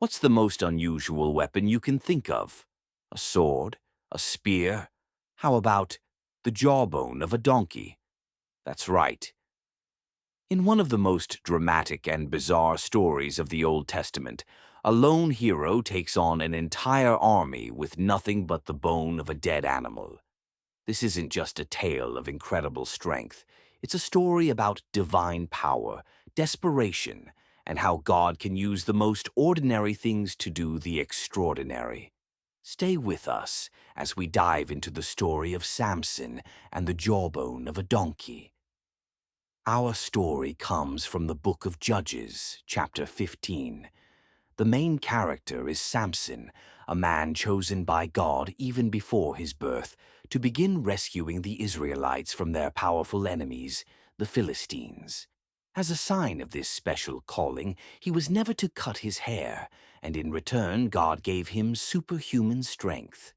What's the most unusual weapon you can think of? A sword? A spear? How about the jawbone of a donkey? That's right. In one of the most dramatic and bizarre stories of the Old Testament, a lone hero takes on an entire army with nothing but the bone of a dead animal. This isn't just a tale of incredible strength. It's a story about divine power, desperation, and how God can use the most ordinary things to do the extraordinary. Stay with us as we dive into the story of Samson and the jawbone of a donkey. Our story comes from the book of Judges, chapter 15. The main character is Samson, a man chosen by God even before his birth to begin rescuing the Israelites from their powerful enemies, the Philistines. As a sign of this special calling, he was never to cut his hair, and in return God gave him superhuman strength.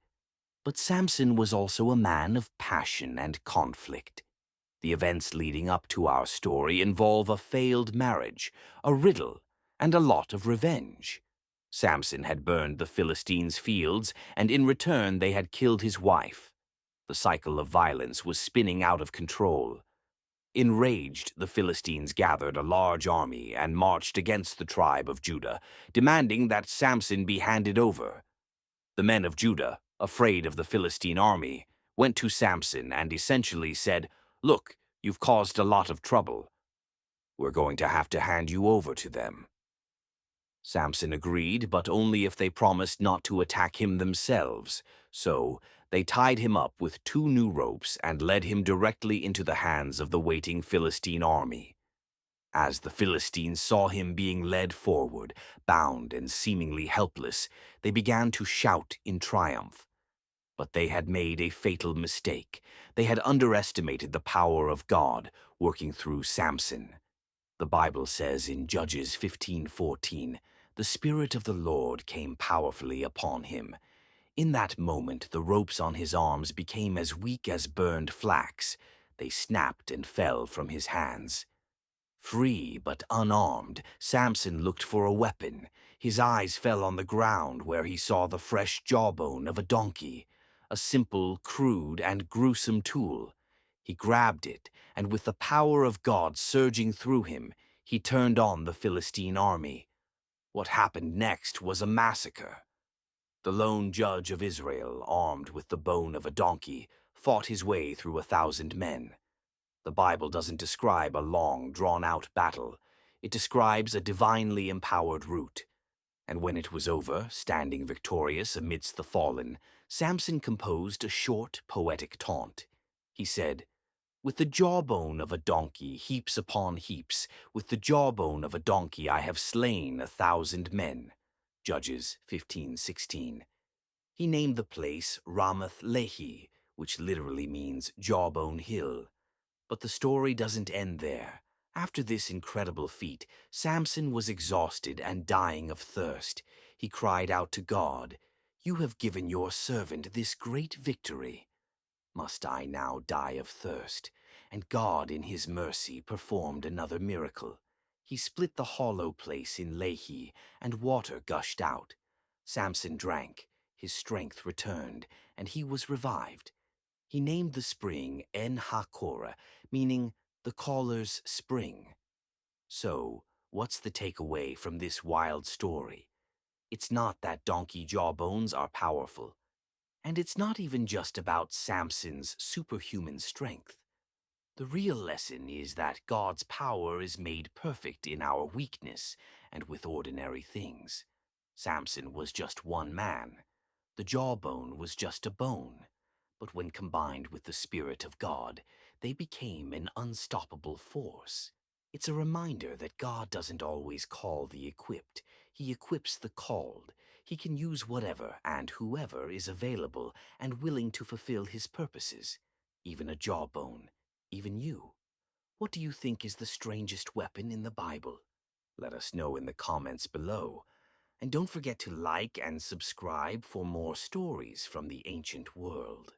But Samson was also a man of passion and conflict. The events leading up to our story involve a failed marriage, a riddle, and a lot of revenge. Samson had burned the Philistines' fields, and in return they had killed his wife. The cycle of violence was spinning out of control. Enraged, the Philistines gathered a large army and marched against the tribe of Judah, demanding that Samson be handed over. The men of Judah, afraid of the Philistine army, went to Samson and essentially said, "Look, you've caused a lot of trouble. We're going to have to hand you over to them." Samson agreed, but only if they promised not to attack him themselves. So they tied him up with two new ropes and led him directly into the hands of the waiting Philistine army. As the Philistines saw him being led forward, bound and seemingly helpless, they began to shout in triumph. But they had made a fatal mistake. They had underestimated the power of God working through Samson. The Bible says in Judges 15:14, "The Spirit of the Lord came powerfully upon him. In that moment the ropes on his arms became as weak as burned flax. They snapped and fell from his hands." Free but unarmed, Samson looked for a weapon. His eyes fell on the ground where he saw the fresh jawbone of a donkey, a simple, crude, and gruesome tool. He grabbed it, and with the power of God surging through him, he turned on the Philistine army. What happened next was a massacre. The lone judge of Israel, armed with the bone of a donkey, fought his way through 1,000 men. The Bible doesn't describe a long, drawn-out battle. It describes a divinely empowered rout. And when it was over, standing victorious amidst the fallen, Samson composed a short, poetic taunt. He said, "With the jawbone of a donkey, heaps upon heaps, with the jawbone of a donkey I have slain 1,000 men." Judges 15:16. He named the place Ramath Lehi, which literally means Jawbone Hill. But the story doesn't end there. After this incredible feat, Samson was exhausted and dying of thirst. He cried out to God, "You have given your servant this great victory. Must I now die of thirst?" And God, in his mercy, performed another miracle. He split the hollow place in Lehi, and water gushed out. Samson drank, his strength returned, and he was revived. He named the spring En-Hakkore, meaning the caller's spring. So, what's the takeaway from this wild story? It's not that donkey jawbones are powerful. And it's not even just about Samson's superhuman strength. The real lesson is that God's power is made perfect in our weakness and with ordinary things. Samson was just one man. The jawbone was just a bone. But when combined with the Spirit of God, they became an unstoppable force. It's a reminder that God doesn't always call the equipped. He equips the called. He can use whatever and whoever is available and willing to fulfill his purposes. Even a jawbone. Even you. What do you think is the strangest weapon in the Bible? Let us know in the comments below. And don't forget to like and subscribe for more stories from the ancient world.